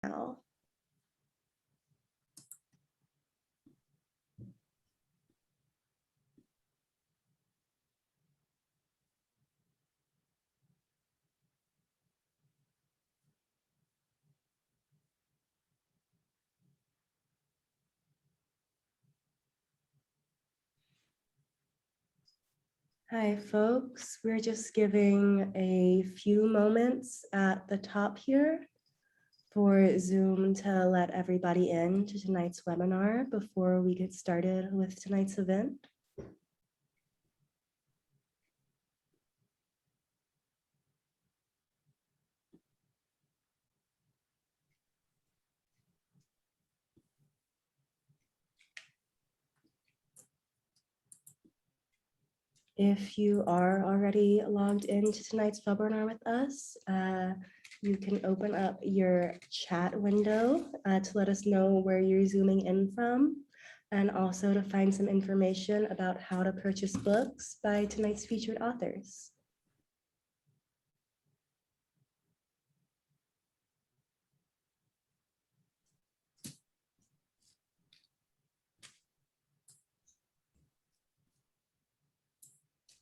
now. Hi, folks. We're just giving a few moments at the top here for Zoom to let everybody in to tonight's webinar before we get started with tonight's event. If you are already logged into tonight's webinar with us, you can open up your chat window to let us know where you're zooming in from, and also to find some information about how to purchase books by tonight's featured authors.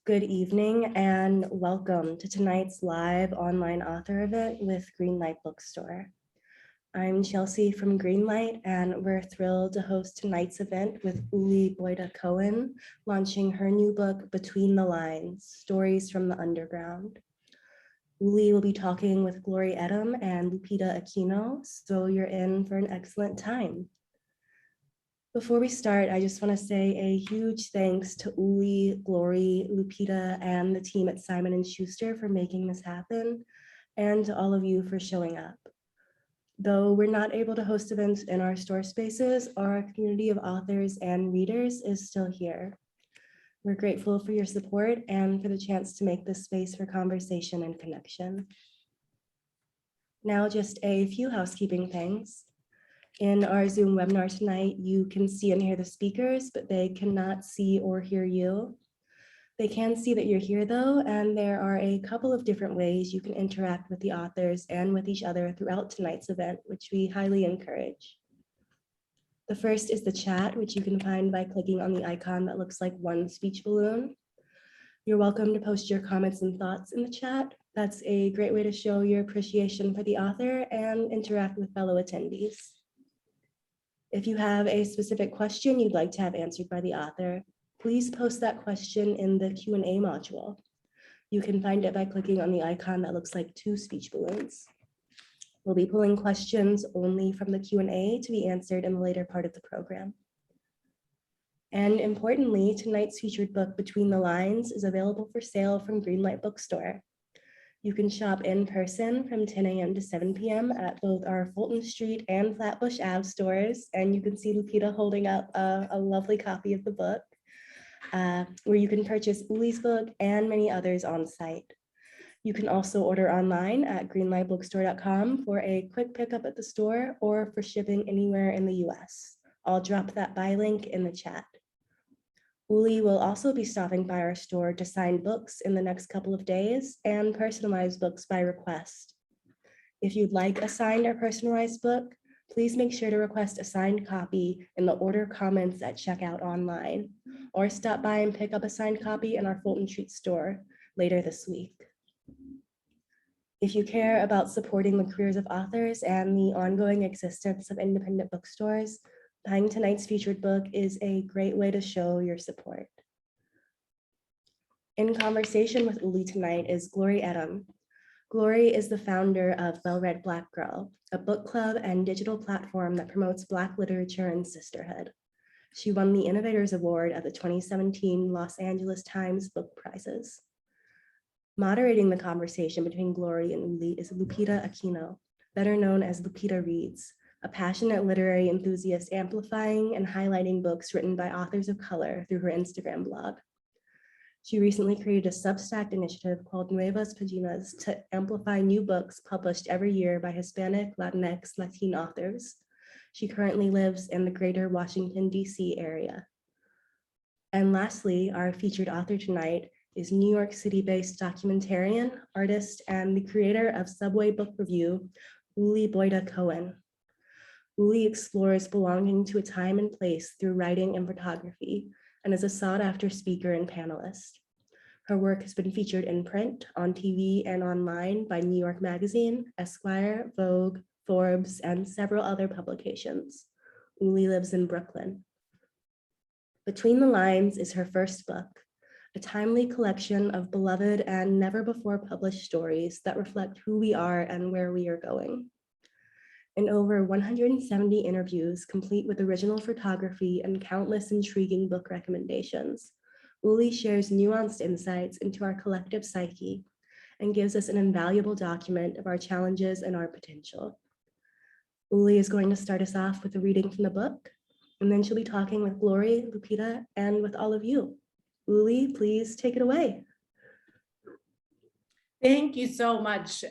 Good evening and welcome to tonight's live online author event with Greenlight Bookstore. I'm Chelsea from Greenlight, and we're thrilled to host tonight's event with Uli Beutter Cohen, launching her new book, Between the Lines, Stories from the Underground. Uli will be talking with Glory Edim and Lupita Aquino, so you're in for an excellent time. Before we start, I just want to say a huge thanks to Uli, Glory, Lupita, and the team at Simon & Schuster for making this happen, and to all of you for showing up. Though we're not able to host events in our store spaces, our community of authors and readers is still here. We're grateful for your support and for the chance to make this space for conversation and connection. Now, just a few housekeeping things. In our Zoom webinar tonight, you can see and hear the speakers, but they cannot see or hear you. They can see that you're here though, and there are a couple of different ways you can interact with the authors and with each other throughout tonight's event, which we highly encourage. The first is the chat, which you can find by clicking on the icon that looks like one speech balloon. You're welcome to post your comments and thoughts in the chat. That's a great way to show your appreciation for the author and interact with fellow attendees. If you have a specific question you'd like to have answered by the author, please post that question in the Q&A module. You can find it by clicking on the icon that looks like two speech balloons. We'll be pulling questions only from the Q&A to be answered in the later part of the program. And importantly, tonight's featured book, Between the Lines, is available for sale from Greenlight Bookstore. You can shop in person from 10 a.m. to 7 p.m. at both our Fulton Street and Flatbush Ave stores. And you can see Lupita holding up a lovely copy of the book, where you can purchase Uli's book and many others on site. You can also order online at greenlightbookstore.com for a quick pickup at the store or for shipping anywhere in the US. I'll drop that buy link in the chat. Uli will also be stopping by our store to sign books in the next couple of days and personalize books by request. If you'd like a signed or personalized book, please make sure to request a signed copy in the order comments at checkout online, or stop by and pick up a signed copy in our Fulton Street store later this week. If you care about supporting the careers of authors and the ongoing existence of independent bookstores, buying tonight's featured book is a great way to show your support. In conversation with Uli tonight is Glory Edim. Glory is the founder of Well Read Black Girl, a book club and digital platform that promotes Black literature and sisterhood. She won the Innovators Award at the 2017 Los Angeles Times Book Prizes. Moderating the conversation between Glory and Uli is Lupita Aquino, better known as Lupita Reads, a passionate literary enthusiast amplifying and highlighting books written by authors of color through her Instagram blog. She recently created a Substack initiative called Nuevas Paginas to amplify new books published every year by Hispanic, Latinx, Latin authors. She currently lives in the greater Washington, D.C. area. And lastly, our featured author tonight is New York City-based documentarian, artist, and the creator of Subway Book Review, Uli Beutter Cohen. Uli explores belonging to a time and place through writing and photography, and is a sought-after speaker and panelist. Her work has been featured in print, on TV, and online by New York Magazine, Esquire, Vogue, Forbes, and several other publications. Uli lives in Brooklyn. Between the Lines is her first book, a timely collection of beloved and never before published stories that reflect who we are and where we are going. In over 170 interviews, complete with original photography and countless intriguing book recommendations, Uli shares nuanced insights into our collective psyche and gives us an invaluable document of our challenges and our potential. Uli is going to start us off with a reading from the book, and then she'll be talking with Glory, Lupita, and with all of you. Uli, please take it away. Thank you so much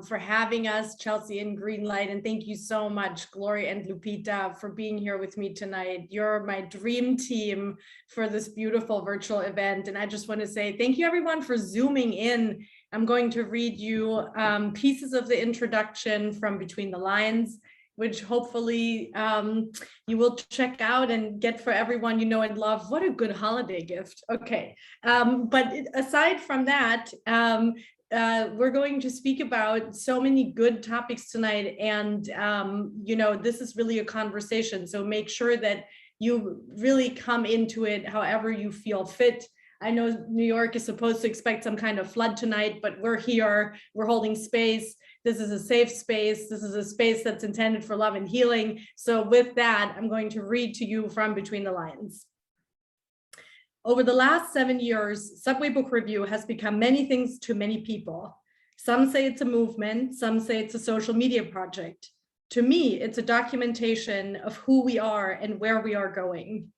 for having us, Chelsea and Greenlight, and thank you so much, Glory and Lupita, for being here with me tonight. You're my dream team for this beautiful virtual event, and I just want to say thank you, everyone, for zooming in. I'm going to read you pieces of the introduction from Between the Lines, which hopefully you will check out and get for everyone you know and love. What a good holiday gift. Okay, but aside from that, we're going to speak about so many good topics tonight, and this is really a conversation, so make sure that you really come into it however you feel fit. I know New York is supposed to expect some kind of flood tonight, but we're here, we're holding space. This is a safe space. This is a space that's intended for love and healing. So with that, I'm going to read to you from Between the Lines. Over the last 7 years, Subway Book Review has become many things to many people. Some say it's a movement, some say it's a social media project. To me, it's a documentation of who we are and where we are going.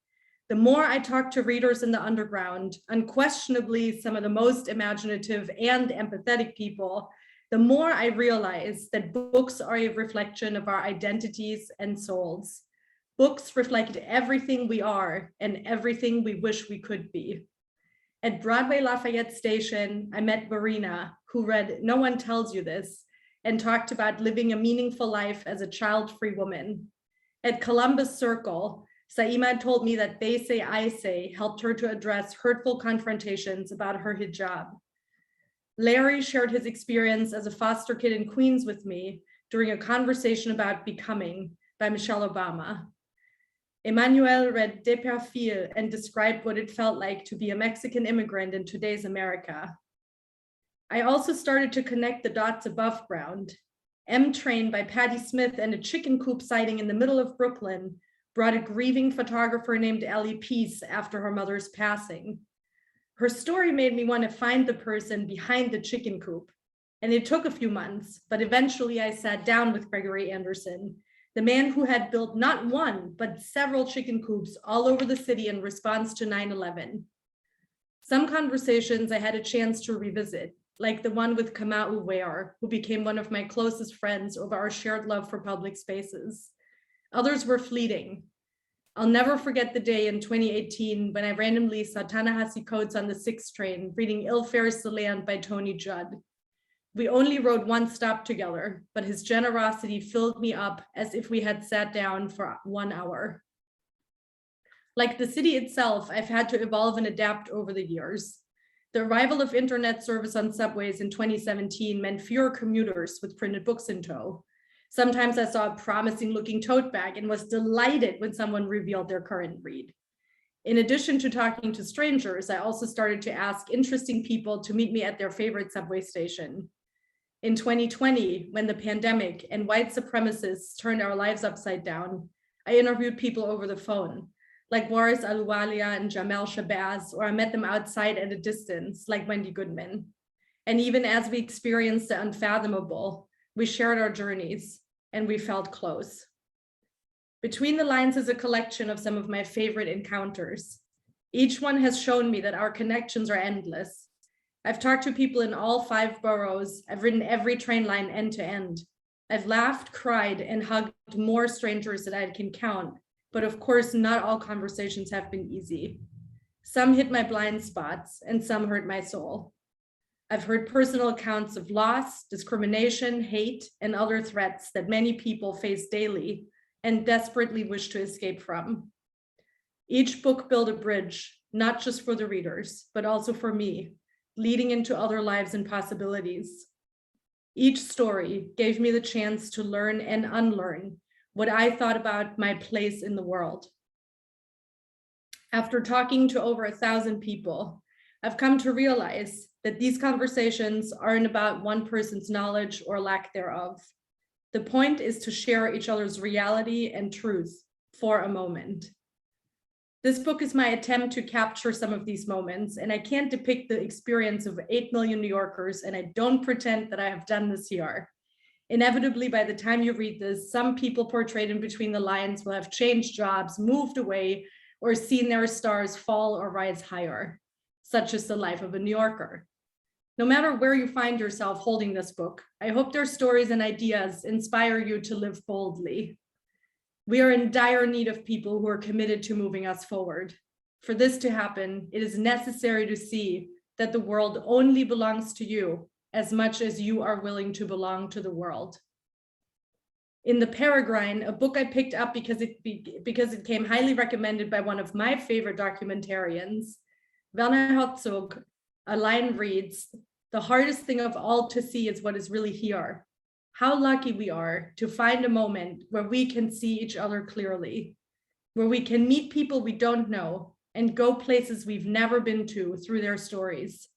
The more I talk to readers in the underground, unquestionably some of the most imaginative and empathetic people, the more I realize that books are a reflection of our identities and souls. Books reflect everything we are and everything we wish we could be. At Broadway Lafayette Station, I met Marina, who read No One Tells You This, and talked about living a meaningful life as a child-free woman. At Columbus Circle, Saima told me that They Say I Say helped her to address hurtful confrontations about her hijab. Larry shared his experience as a foster kid in Queens with me during a conversation about Becoming by Michelle Obama. Emmanuel read De Perfil and described what it felt like to be a Mexican immigrant in today's America. I also started to connect the dots above ground. M Train by Patti Smith and a chicken coop sighting in the middle of Brooklyn brought a grieving photographer named Ellie Peace after her mother's passing. Her story made me want to find the person behind the chicken coop, and it took a few months, but eventually I sat down with Gregory Anderson, the man who had built not one, but several chicken coops all over the city in response to 9/11. Some conversations I had a chance to revisit, like the one with Kamau Ware, who became one of my closest friends over our shared love for public spaces. Others were fleeting. I'll never forget the day in 2018 when I randomly saw Ta-Nehisi Coates on the 6th train reading Ill Fares the Land by Tony Judd. We only rode one stop together, but his generosity filled me up as if we had sat down for 1 hour. Like the city itself, I've had to evolve and adapt over the years. The arrival of internet service on subways in 2017 meant fewer commuters with printed books in tow. Sometimes I saw a promising looking tote bag and was delighted when someone revealed their current read. In addition to talking to strangers, I also started to ask interesting people to meet me at their favorite subway station. In 2020, when the pandemic and white supremacists turned our lives upside down, I interviewed people over the phone, like Waris Aluwalia and Jamel Shabazz, or I met them outside at a distance, like Wendy Goodman. And even as we experienced the unfathomable, we shared our journeys and we felt close. Between the Lines is a collection of some of my favorite encounters. Each one has shown me that our connections are endless. I've talked to people in all 5 boroughs. I've ridden every train line end to end. I've laughed, cried, and hugged more strangers than I can count. But of course, not all conversations have been easy. Some hit my blind spots and some hurt my soul. I've heard personal accounts of loss, discrimination, hate, and other threats that many people face daily, and desperately wish to escape from. Each book built a bridge, not just for the readers, but also for me, leading into other lives and possibilities. Each story gave me the chance to learn and unlearn what I thought about my place in the world. After talking to over 1,000 people, I've come to realize that these conversations aren't about one person's knowledge or lack thereof. The point is to share each other's reality and truth for a moment. This book is my attempt to capture some of these moments, and I can't depict the experience of 8 million New Yorkers, and I don't pretend that I have done this here. Inevitably, by the time you read this, some people portrayed in between the lines will have changed jobs, moved away, or seen their stars fall or rise higher. Such is the life of a New Yorker. No matter where you find yourself holding this book, I hope their stories and ideas inspire you to live boldly. We are in dire need of people who are committed to moving us forward. For this to happen, it is necessary to see that the world only belongs to you as much as you are willing to belong to the world. In The Peregrine, a book I picked up because it came highly recommended by one of my favorite documentarians, Werner Herzog, a line reads, "The hardest thing of all to see is what is really here. How lucky we are to find a moment where we can see each other clearly, where we can meet people we don't know and go places we've never been to through their stories.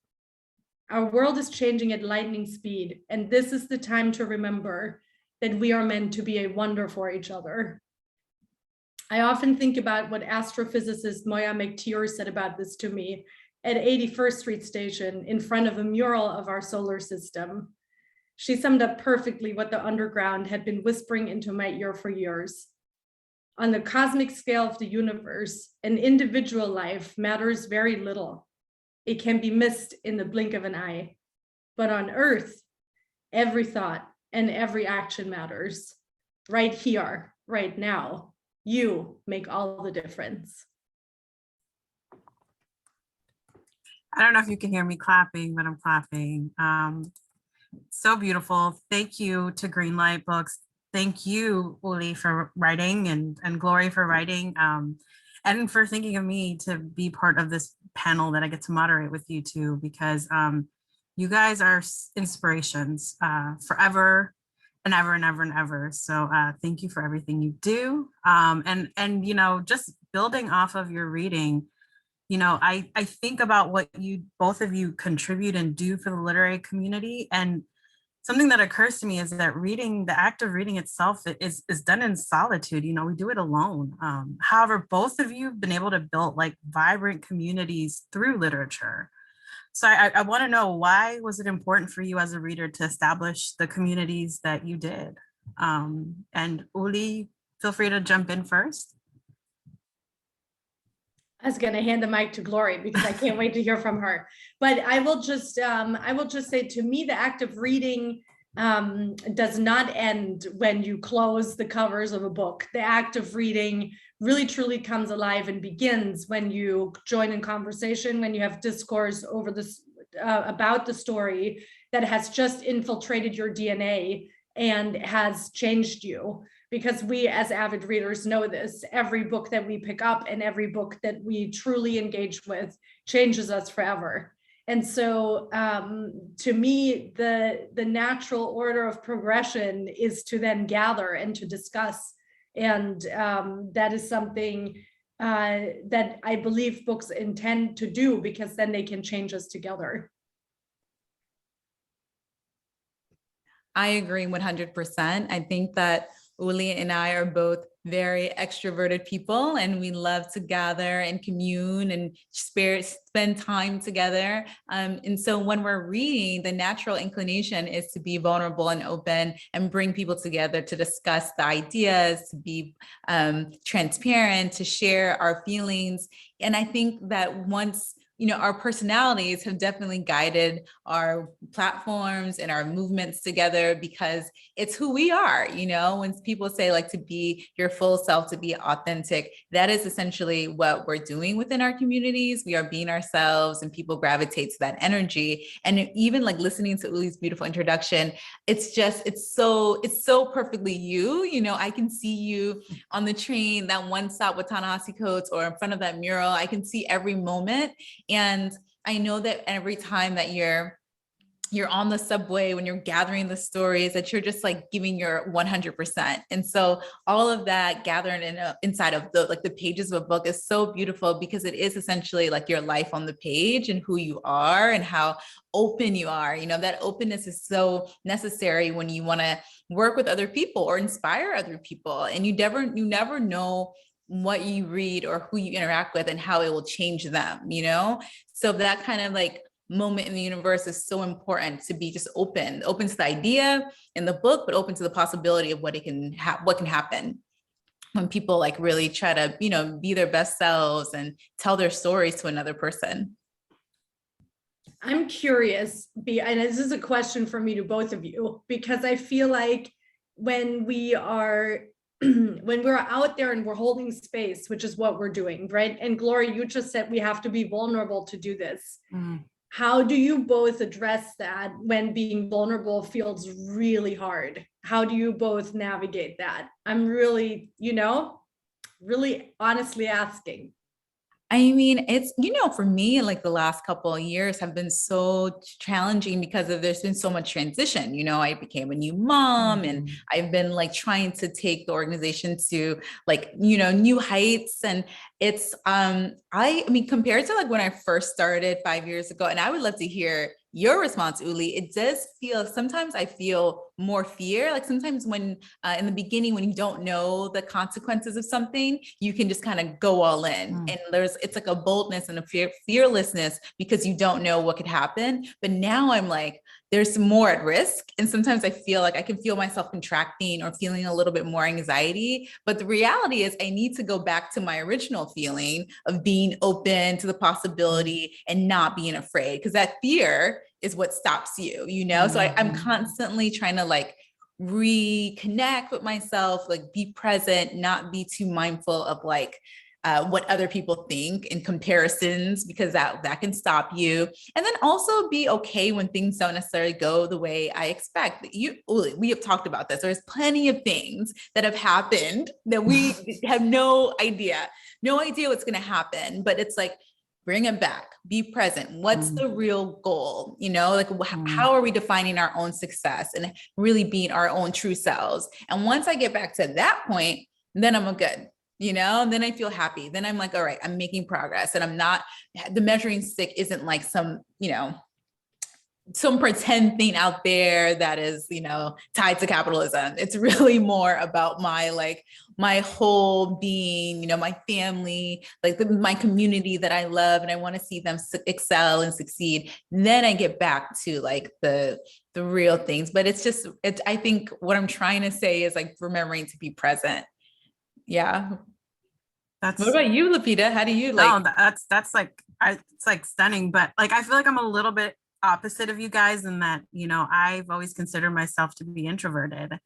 Our world is changing at lightning speed, and this is the time to remember that we are meant to be a wonder for each other." I often think about what astrophysicist Moya McTeer said about this to me at 81st Street Station in front of a mural of our solar system. She summed up perfectly what the underground had been whispering into my ear for years. On the cosmic scale of the universe, an individual life matters very little. It can be missed in the blink of an eye. But on Earth, every thought and every action matters. Right here, right now, you make all the difference. I don't know if you can hear me clapping, but I'm clapping. So beautiful. Thank you to Greenlight Books. Thank you, Uli, for writing and Glory for writing, and for thinking of me to be part of this panel that I get to moderate with you two, because you guys are inspirations forever and ever and ever and ever. So thank you for everything you do. And you know, just building off of your reading, you know, I think about what you both of you contribute and do for the literary community. And something that occurs to me is that reading, the act of reading itself is done in solitude. You know, we do it alone. However, both of you have been able to build like vibrant communities through literature. So I want to know, why was it important for you as a reader to establish the communities that you did? And Uli, feel free to jump in first. I was going to hand the mic to Glory because I can't wait to hear from her. But I will just say, to me, the act of reading does not end when you close the covers of a book. The act of reading really truly comes alive and begins when you join in conversation, when you have discourse over this about the story that has just infiltrated your DNA and has changed you. Because we as avid readers know this, every book that we pick up and every book that we truly engage with changes us forever. And so to me, the natural order of progression is to then gather and to discuss. And that is something that I believe books intend to do, because then they can change us together. I agree 100%. I think that Uli and I are both very extroverted people, and we love to gather and commune and spend time together. And so when we're reading, the natural inclination is to be vulnerable and open and bring people together to discuss the ideas, to be transparent, to share our feelings. And I think that once our personalities have definitely guided our platforms and our movements together, because it's who we are. When people say like to be your full self, to be authentic, that is essentially what we're doing within our communities. We are being ourselves, and people gravitate to that energy. And even like listening to Uli's beautiful introduction, it's so perfectly you. I can see you on the train, that one stop with Ta-Nehisi Coates, or in front of that mural. I can see every moment. And I know that every time that you're on the subway, when you're gathering the stories, that you're just like giving your 100%. And so all of that gathered inside of the pages of a book is so beautiful, because it is essentially like your life on the page, and who you are and how open you are. That openness is so necessary when you want to work with other people or inspire other people. And you never know what you read or who you interact with and how it will change them, So that kind of like moment in the universe is so important, to be just open to the idea in the book, but open to the possibility of what can happen when people like really try to, be their best selves and tell their stories to another person. I'm curious, and this is a question for me to both of you, because I feel like when we're out there and we're holding space, which is what we're doing, right? And Glory, you just said we have to be vulnerable to do this. How do you both address that when being vulnerable feels really hard? How do you both navigate that? I'm really, really honestly asking. I mean, it's, for me, like the last couple of years have been so challenging because there's been so much transition. I became a new mom, and I've been like trying to take the organization to like, new heights. And it's, I mean, compared to like when I first started 5 years ago, and I would love to hear your response, Uli, it does feel, sometimes I feel more fear. Like sometimes when, in the beginning, when you don't know the consequences of something, you can just kind of go all in. And it's like a boldness and a fearlessness, because you don't know what could happen. But now I'm like, there's more at risk. And sometimes I feel like I can feel myself contracting or feeling a little bit more anxiety. But the reality is I need to go back to my original feeling of being open to the possibility and not being afraid, because that fear is what stops you, So I'm constantly trying to like reconnect with myself, like be present, not be too mindful of like, what other people think in comparisons, because that can stop you. And then also be okay when things don't necessarily go the way I expect. We have talked about this. There's plenty of things that have happened that we have no idea what's going to happen, but it's like, bring it back, be present. What's the real goal? Like how are we defining our own success and really being our own true selves? And once I get back to that point, then I'm good. Then I feel happy. Then I'm like, all right, I'm making progress, and the measuring stick isn't like some pretend thing out there that is, tied to capitalism. It's really more about my whole being, my family, like my community that I love, and I want to see them excel and succeed. Then I get back to like the real things. But I think what I'm trying to say is like remembering to be present. Yeah. What about you, Lupita? How do you like? No, that's like, it's like stunning, but like, I feel like I'm a little bit opposite of you guys in that, I've always considered myself to be introverted.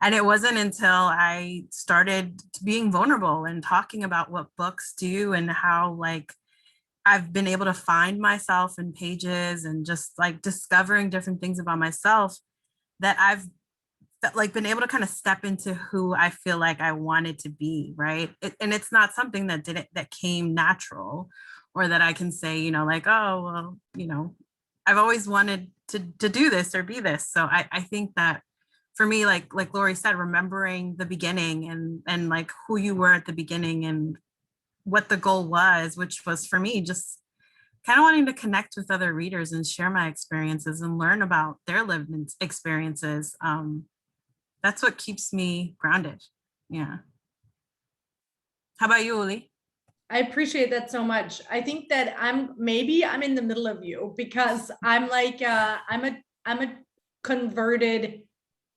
And it wasn't until I started being vulnerable and talking about what books do and how like I've been able to find myself in pages and just like discovering different things about myself that I've like been able to kind of step into who I feel like I wanted to be, right? And it's not something that came natural, or that I can say, like, oh, well, I've always wanted to do this or be this. So I think that for me, like Glory said, remembering the beginning and like who you were at the beginning and what the goal was, which was for me just kind of wanting to connect with other readers and share my experiences and learn about their lived experiences. That's what keeps me grounded. Yeah. How about you, Uli? I appreciate that so much. I think that I'm in the middle of you, because I'm like, I'm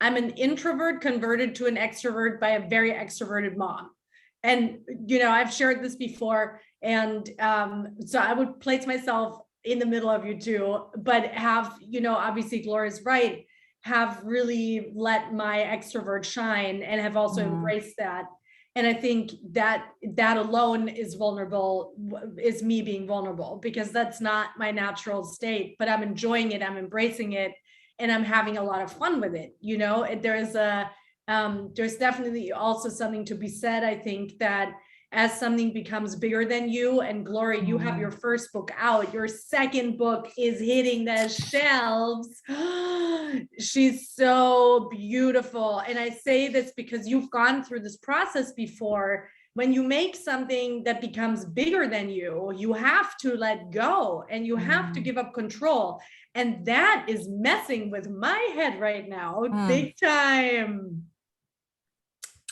an introvert converted to an extrovert by a very extroverted mom. And, you know, I've shared this before. And so I would place myself in the middle of you two, but have, you know, obviously Gloria's right, have really let my extrovert shine and have also embraced that. And I think that that alone is vulnerable, is me being vulnerable, because that's not my natural state, but I'm enjoying it, I'm embracing it, and I'm having a lot of fun with it. You know, there's definitely also something to be said, I think, that as something becomes bigger than you, and Glory, you have your first book out, your second book is hitting the shelves. She's so beautiful. And I say this because you've gone through this process before. When you make something that becomes bigger than you have to let go and you have to give up control. And that is messing with my head right now, big time.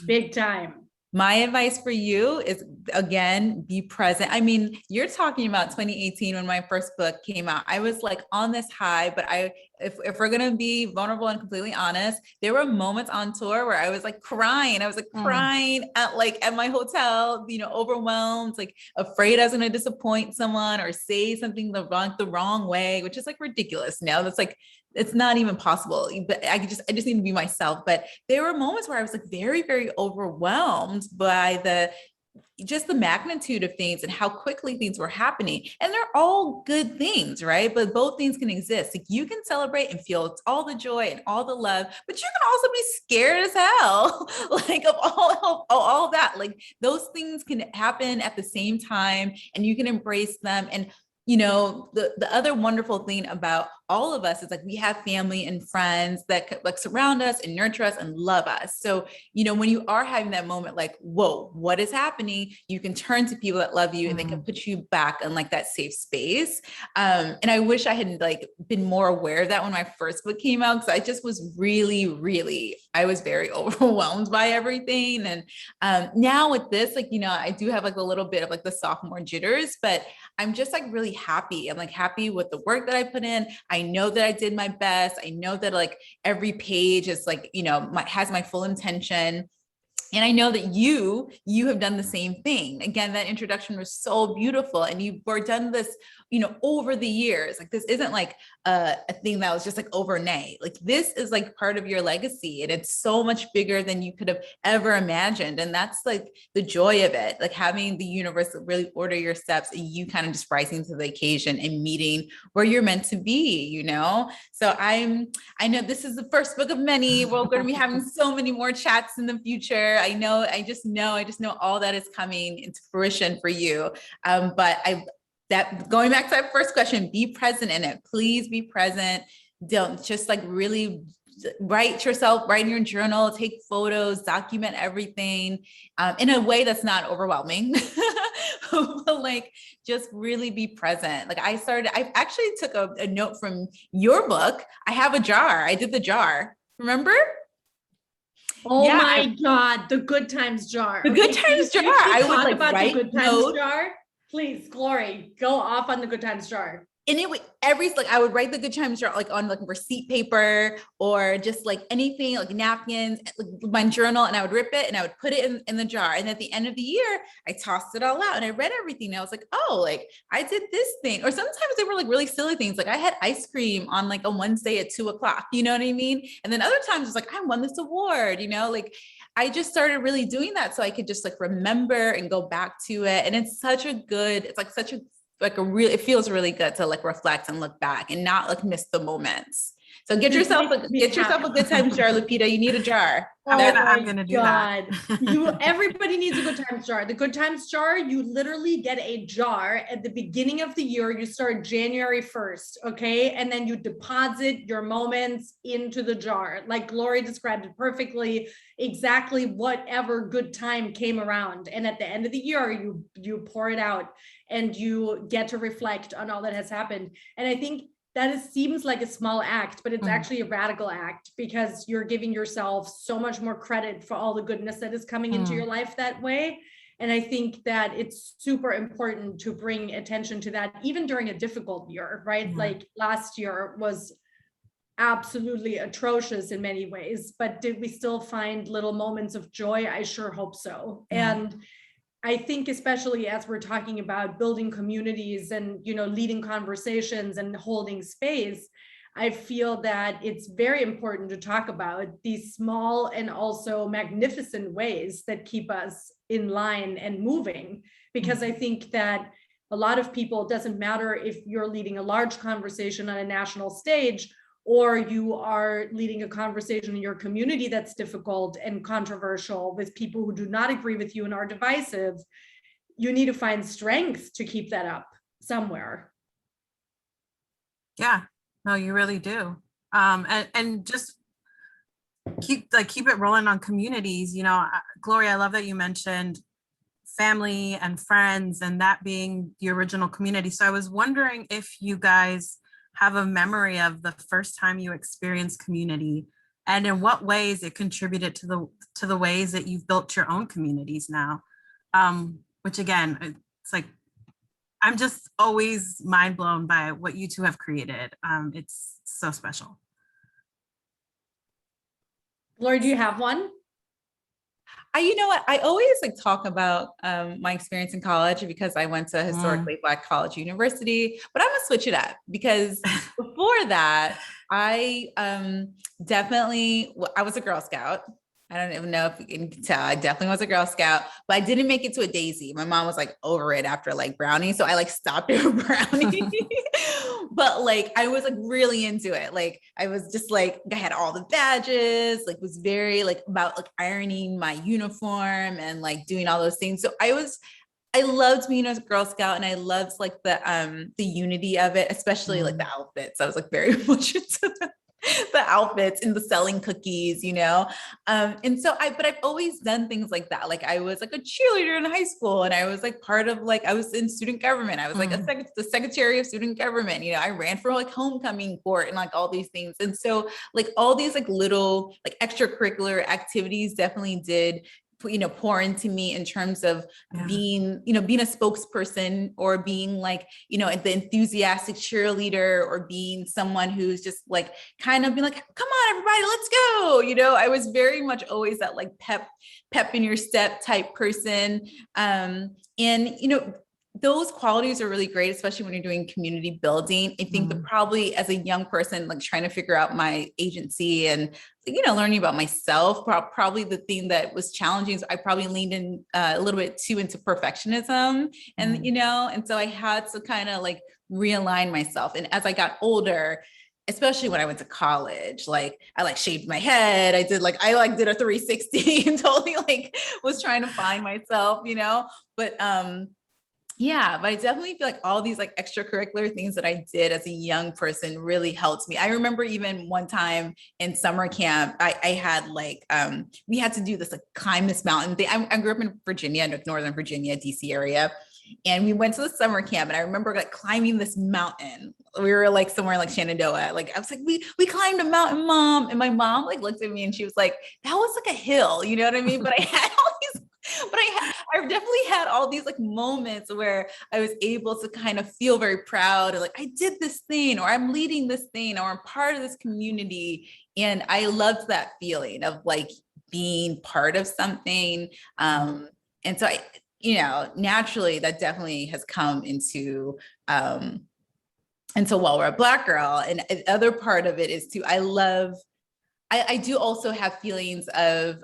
Big time. My advice for you is, again, be present. I mean, you're talking about 2018 when my first book came out. I was like on this high, but if we're going to be vulnerable and completely honest, there were moments on tour where I was like crying. I was like crying at my hotel, you know, overwhelmed, like afraid I was going to disappoint someone or say something the wrong way, which is like ridiculous now. That's like, it's not even possible, but I just need to be myself. But there were moments where I was like very, very overwhelmed by just the magnitude of things and how quickly things were happening. And they're all good things, right? But both things can exist. Like you can celebrate and feel all the joy and all the love, but you can also be scared as hell, like of all that. Like those things can happen at the same time and you can embrace them. And you know, the other wonderful thing about all of us is like we have family and friends that like surround us and nurture us and love us. So, you know, when you are having that moment, like, whoa, what is happening? You can turn to people that love you and they can put you back in like that safe space. And I wish I had like been more aware of that when my first book came out, because I just was I was very overwhelmed by everything. And now with this, like, you know, I do have like a little bit of like the sophomore jitters, but I'm just like really happy. I'm like happy with the work that I put in. I know that I did my best. I know that like every page is like, you know, has my full intention. And I know that you have done the same thing. Again, that introduction was so beautiful. And you've done this, you know, over the years. Like this isn't like a thing that was just like overnight. Like this is like part of your legacy. And it's so much bigger than you could have ever imagined. And that's like the joy of it, like having the universe really order your steps and you kind of just rising to the occasion and meeting where you're meant to be, you know? So I know this is the first book of many. We're going to be having so many more chats in the future. I just know all that is coming into fruition for you. Going back to that first question, be present in it. Please be present. Don't just like really write in your journal, take photos, document everything in a way that's not overwhelming, but like just really be present. Like I actually took a note from your book. I have a jar. I did the jar. Remember? Oh yeah, my God, the Good Times jar. The Good Times jar. I would like about write the Good Times jar. Please, Glory, go off on the Good Times jar. And it would I would write the Good Times jar like on like receipt paper or just like anything like napkins, like my journal, and I would rip it and I would put it in the jar. And at the end of the year, I tossed it all out and I read everything. And I was like, oh, like I did this thing. Or sometimes they were like really silly things. Like I had ice cream on like a Wednesday at 2:00, you know what I mean? And then other times it's like, I won this award, you know, like I just started really doing that so I could just like remember and go back to it. And it's it feels really good to like reflect and look back and not like miss the moments. So get yourself a Good Times jar, Lupita. You need a jar. I'm gonna do that. Everybody needs a Good Times jar. The Good Times jar, you literally get a jar at the beginning of the year. You start January 1st, okay? And then you deposit your moments into the jar. Like Glory described it perfectly, exactly whatever good time came around. And at the end of the year, you pour it out and you get to reflect on all that has happened. And I think seems like a small act, but it's actually a radical act because you're giving yourself so much more credit for all the goodness that is coming into your life that way. And I think that it's super important to bring attention to that, even during a difficult year, right? Like last year was absolutely atrocious in many ways, but did we still find little moments of joy? I sure hope so. And I think especially as we're talking about building communities and, you know, leading conversations and holding space, I feel that it's very important to talk about these small and also magnificent ways that keep us in line and moving, because I think that a lot of people, it doesn't matter if you're leading a large conversation on a national stage or you are leading a conversation in your community that's difficult and controversial with people who do not agree with you and are divisive, you need to find strength to keep that up somewhere. Yeah, no, you really do. And just keep it rolling on communities. You know, Gloria, I love that you mentioned family and friends and that being the original community. So I was wondering if you guys have a memory of the first time you experienced community and in what ways it contributed to the ways that you've built your own communities now. Which again, it's like, I'm just always mind blown by what you two have created. It's so special. Lori, do you have one? You know what? I always like talk about my experience in college because I went to a historically Black college university, but I'm gonna switch it up because before that, I was a Girl Scout. I don't even know if you can tell. I definitely was a Girl Scout, but I didn't make it to a Daisy. My mom was like over it after like Brownie. So I like stopped at Brownie, but like, I was like really into it. Like, I was just like, I had all the badges, like was very like about like ironing my uniform and like doing all those things. So I loved being a Girl Scout and I loved like the unity of it, especially like the outfits. I was like very much into the outfits and the selling cookies, you know? And so but I've always done things like that. Like I was like a cheerleader in high school and I was like part of like, I was in student government. I was like the secretary of student government, you know, I ran for like homecoming court and like all these things. And so like all these like little like extracurricular activities definitely did, you know, pour into me in terms of being, you know, being a spokesperson or being like, you know, the enthusiastic cheerleader or being someone who's just like, kind of being like, come on, everybody, let's go. You know, I was very much always that like pep in your step type person. And, you know, those qualities are really great, especially when you're doing community building. I think that probably as a young person, like trying to figure out my agency and, you know, learning about myself, probably the thing that was challenging is I probably leaned in a little bit too into perfectionism and, you know, and so I had to kind of like realign myself. And as I got older, especially when I went to college, like I like shaved my head. I did a 360 and totally like was trying to find myself, you know, but yeah, but I definitely feel like all these like extracurricular things that I did as a young person really helped me. I remember even one time in summer camp, I had like, we had to do this like climb this mountain thing. I grew up in Virginia, Northern Virginia, DC area. And we went to the summer camp and I remember like climbing this mountain. We were like somewhere like Shenandoah. Like I was like, we climbed a mountain, Mom. And my mom like looked at me and she was like, that was like a hill, you know what I mean? But I had all these but I definitely had all these like moments where I was able to kind of feel very proud of like, I did this thing, or I'm leading this thing, or I'm part of this community. And I loved that feeling of like being part of something. And so I, you know, naturally that definitely has come into While We're a Black Girl. And the other part of it is too, I do also have feelings of,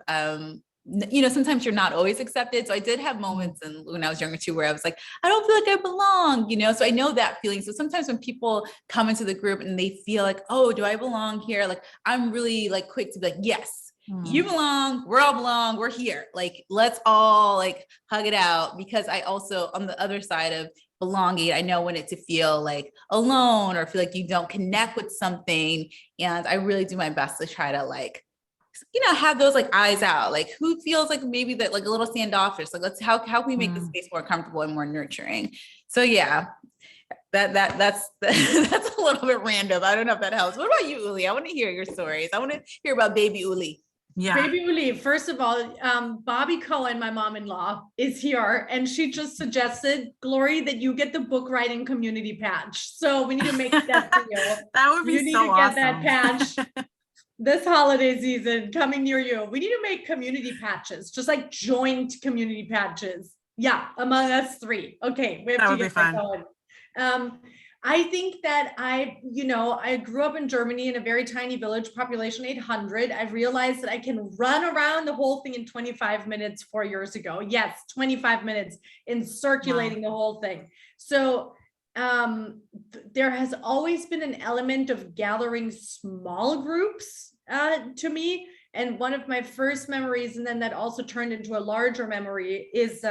you know, sometimes you're not always accepted. So I did have moments when I was younger too, where I was like, I don't feel like I belong, you know? So I know that feeling. So sometimes when people come into the group and they feel like, oh, do I belong here? Like, I'm really like quick to be like, yes, you belong, we're all belong, we're here. Like, let's all like hug it out. Because I also, on the other side of belonging, I know when it to feel like alone or feel like you don't connect with something. And I really do my best to try to like, you know, have those like eyes out, like who feels like maybe that like a little standoffish, like how can we make the space more comfortable and more nurturing? So yeah, that's that's a little bit random. I don't know if that helps. What about you, Uli? I want to hear your stories. I want to hear about baby Uli. Yeah. Baby Uli, first of all, Bobby Cohen, my mom-in-law, is here, and she just suggested, Glory, that you get the book writing community patch. So we need to make that for you. That would be You need so to get that patch this holiday season coming near you. We need to make community patches, just like joint community patches. Yeah, among us three. Okay, we have That to would be get that fun. going. I think that I grew up in Germany in a very tiny village, population 800. I realized that I can run around the whole thing in 25 minutes 4 years ago. Yes, 25 minutes in circulating the whole thing. So there has always been an element of gathering small groups to me. And one of my first memories, and then that also turned into a larger memory, is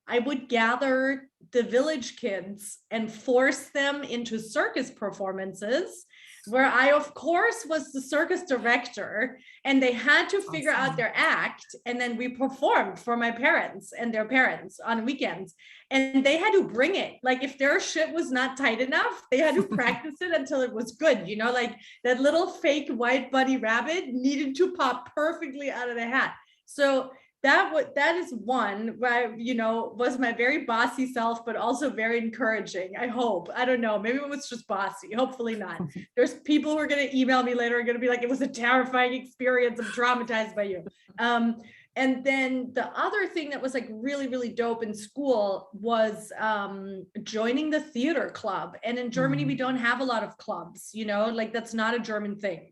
I would gather the village kids and force them into circus performances where I, of course, was the circus director, and they had to figure out their act. And then we performed for my parents and their parents on weekends, and they had to bring it. Like if their shit was not tight enough, they had to practice it until it was good. You know, like that little fake white bunny rabbit needed to pop perfectly out of the hat. So that is one where, was my very bossy self, but also very encouraging. I hope. I don't know. Maybe it was just bossy. Hopefully not. There's people who are going to email me later and going to be like, it was a terrifying experience. I'm traumatized by you. And then the other thing that was like really, really dope in school was joining the theater club. And in Germany, we don't have a lot of clubs, like that's not a German thing.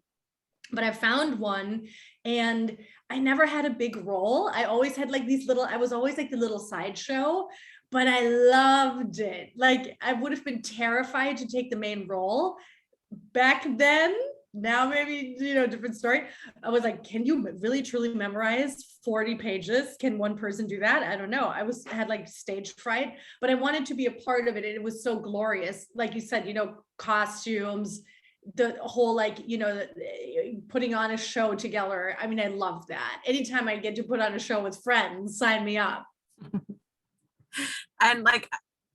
But I found one, and I never had a big role. I always had like I was always like the little sideshow, but I loved it. Like I would have been terrified to take the main role back then. Now maybe, different story. I was like, can you really truly memorize 40 pages? Can one person do that? I don't know. had like stage fright, but I wanted to be a part of it. And it was so glorious. Like you said, costumes, the whole putting on a show together. I mean, I love that. Anytime I get to put on a show with friends, sign me up. And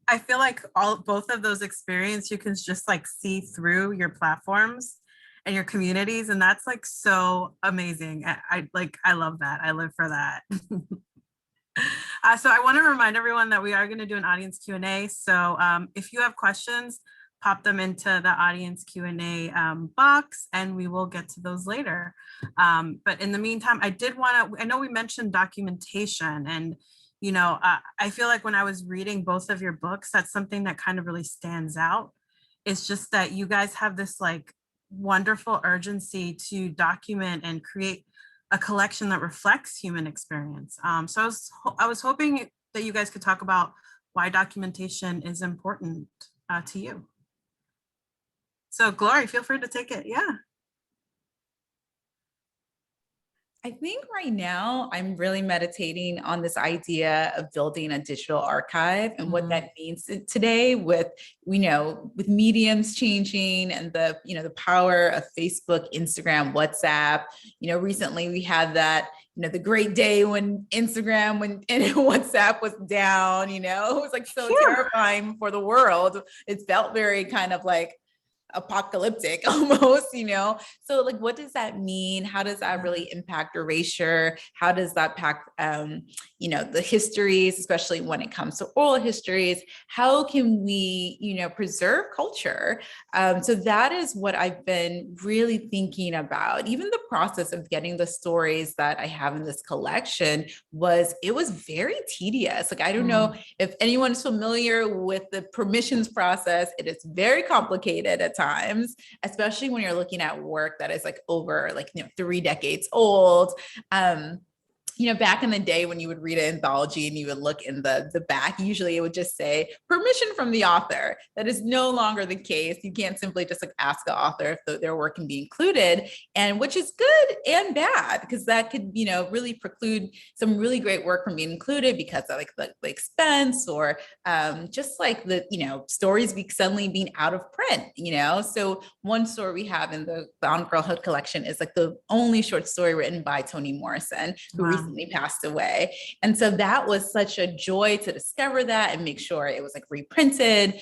I feel like both of those experiences, you can just see through your platforms and your communities, and that's so amazing. I love that. I live for that. So I want to remind everyone that we are going to do an audience Q&A. So if you have questions, pop them into the audience Q&A box, and we will get to those later. But in the meantime, I know we mentioned documentation, and, I feel like when I was reading both of your books, that's something that kind of really stands out. It's just that you guys have this wonderful urgency to document and create a collection that reflects human experience. So I was hoping that you guys could talk about why documentation is important to you. So Glory, feel free to take it. Yeah. I think right now I'm really meditating on this idea of building a digital archive and what that means today with mediums changing and the power of Facebook, Instagram, WhatsApp. Recently we had that, the great day when Instagram and WhatsApp was down, it was so terrifying for the world. It felt very kind of apocalyptic almost, so what does that mean? How does that really impact erasure? How does that impact the histories, especially when it comes to oral histories? How can we preserve culture? So that is what I've been really thinking about. Even the process of getting the stories that I have in this collection was very tedious. I don't know if anyone's familiar with the permissions process. It is very complicated at times, especially when you're looking at work that is over 3 decades old. Back in the day when you would read an anthology and you would look in the back, usually it would just say permission from the author. That is no longer the case. You can't simply just ask the author if their work can be included, and which is good and bad, because that could, really preclude some really great work from being included because of the expense, or just the, stories suddenly being out of print, So one story we have in the On Girlhood collection is the only short story written by Toni Morrison, who recently passed away. And so that was such a joy to discover that and make sure it was reprinted.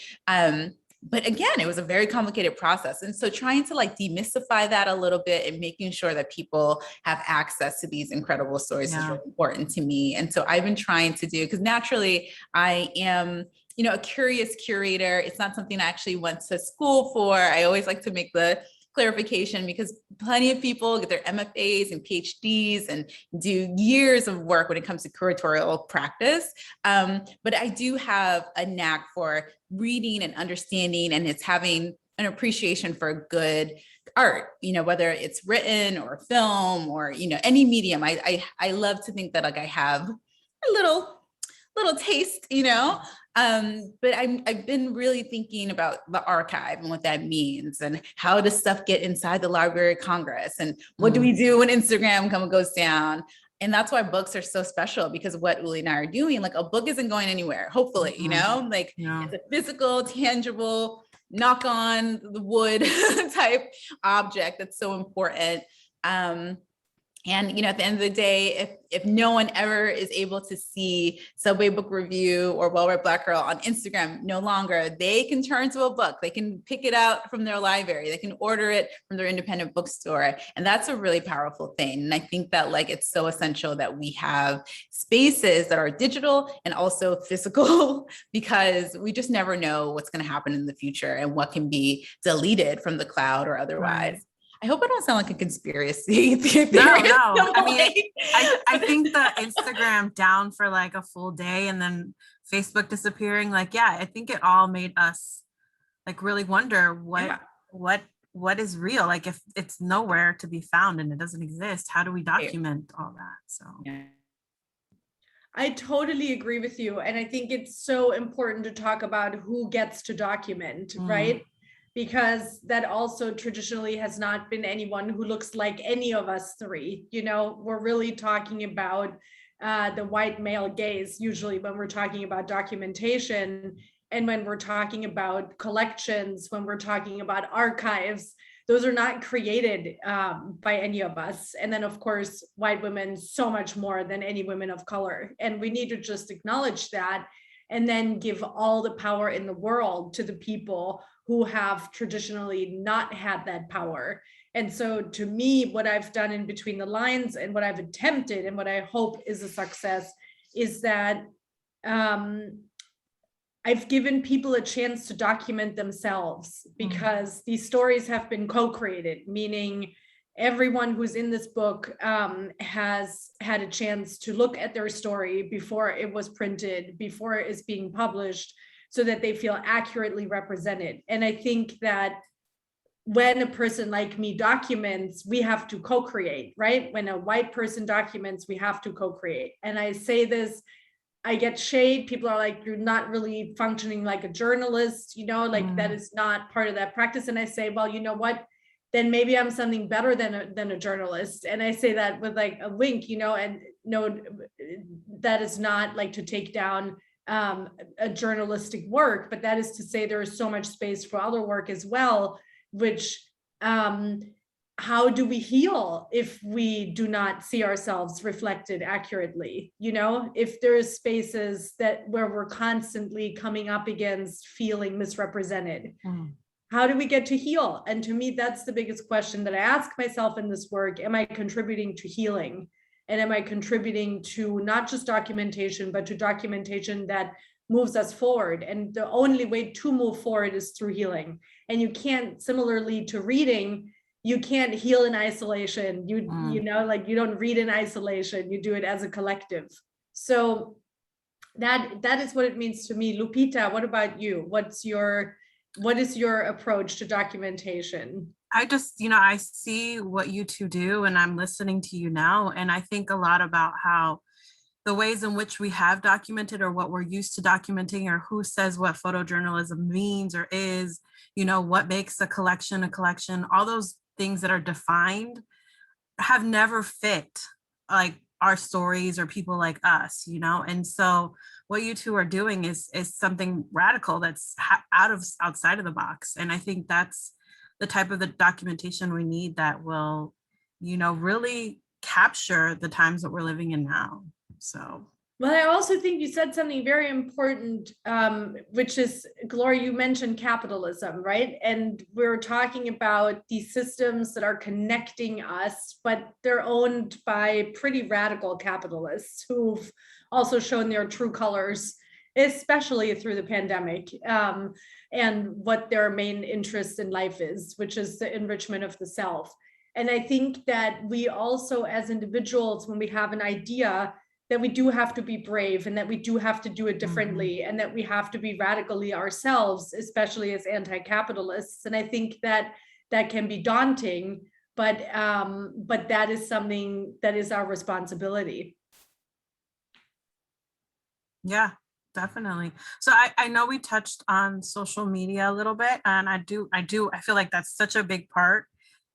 but again, it was a very complicated process. And so trying to like demystify that a little bit and making sure that people have access to these incredible stories is really important to me. And so I've been trying to do, because naturally I am, a curious curator. It's not something I actually went to school for. I always like to make the clarification, because plenty of people get their MFAs and PhDs and do years of work when it comes to curatorial practice. But I do have a knack for reading and understanding, and it's having an appreciation for good art, whether it's written or film or, any medium. I love to think that like I have a little taste, but I've been really thinking about the archive and what that means, and how does stuff get inside the Library of Congress, and what do we do when Instagram goes down? And that's why books are so special, because what Uli and I are doing, like a book isn't going anywhere, hopefully, it's a physical, tangible, knock on the wood type object that's so important. And, at the end of the day, if no one ever is able to see Subway Book Review or Well Read Black Girl on Instagram, no longer, they can turn to a book. They can pick it out from their library. They can order it from their independent bookstore. And that's a really powerful thing. And I think that like, it's so essential that we have spaces that are digital and also physical, because we just never know what's going to happen in the future and what can be deleted from the cloud or otherwise. Right. I hope I don't sound like a conspiracy theorist. No. I mean, I think the Instagram down for like a full day and then Facebook disappearing, I think it all made us like really wonder what is real. Like if it's nowhere to be found and it doesn't exist, how do we document all that? So I totally agree with you. And I think it's so important to talk about who gets to document, right? Because that also traditionally has not been anyone who looks like any of us three. We're really talking about the white male gaze, usually when we're talking about documentation, and when we're talking about collections, when we're talking about archives, those are not created by any of us. And then of course, white women, so much more than any women of color. And we need to just acknowledge that, and then give all the power in the world to the people who have traditionally not had that power. And so to me, what I've done in between the lines and what I've attempted and what I hope is a success is that I've given people a chance to document themselves, because these stories have been co-created, meaning everyone who's in this book has had a chance to look at their story before it was printed, before it's being published, so that they feel accurately represented. And I think that when a person like me documents, we have to co-create, right? When a white person documents, we have to co-create. And I say this, I get shade. People are like, you're not really functioning like a journalist, that is not part of that practice. And I say, well, you know what? Then maybe I'm something better than a journalist. And I say that with like a wink, and no, that is not like to take down a journalistic work, but that is to say there is so much space for other work as well, which how do we heal if we do not see ourselves reflected accurately? If there's spaces where we're constantly coming up against feeling misrepresented, how do we get to heal? And to me, that's the biggest question that I ask myself in this work. Am I contributing to healing? And am I contributing to not just documentation, but to documentation that moves us forward? And the only way to move forward is through healing. And you can't, similarly to reading, you can't heal in isolation. You don't read in isolation, you do it as a collective. So that is what it means to me. Lupita, what about you? What is your approach to documentation? I just, I see what you two do, and I'm listening to you now. And I think a lot about how the ways in which we have documented, or what we're used to documenting, or who says what photojournalism means or is, what makes a collection, all those things that are defined have never fit like our stories or people like us, and so what you two are doing is something radical that's outside of the box. And I think that's the type of the documentation we need that will, really capture the times that we're living in now. So Well, I also think you said something very important, which is, Gloria, you mentioned capitalism, right? And we're talking about these systems that are connecting us, but they're owned by pretty radical capitalists who've also shown their true colors, especially through the pandemic, and what their main interest in life is, which is the enrichment of the self. And I think that we also, as individuals, when we have an idea, that we do have to be brave and that we do have to do it differently, and that we have to be radically ourselves, especially as anti-capitalists. And I think that that can be daunting, but that is something that is our responsibility. Yeah, definitely. So I know we touched on social media a little bit, and I feel like that's such a big part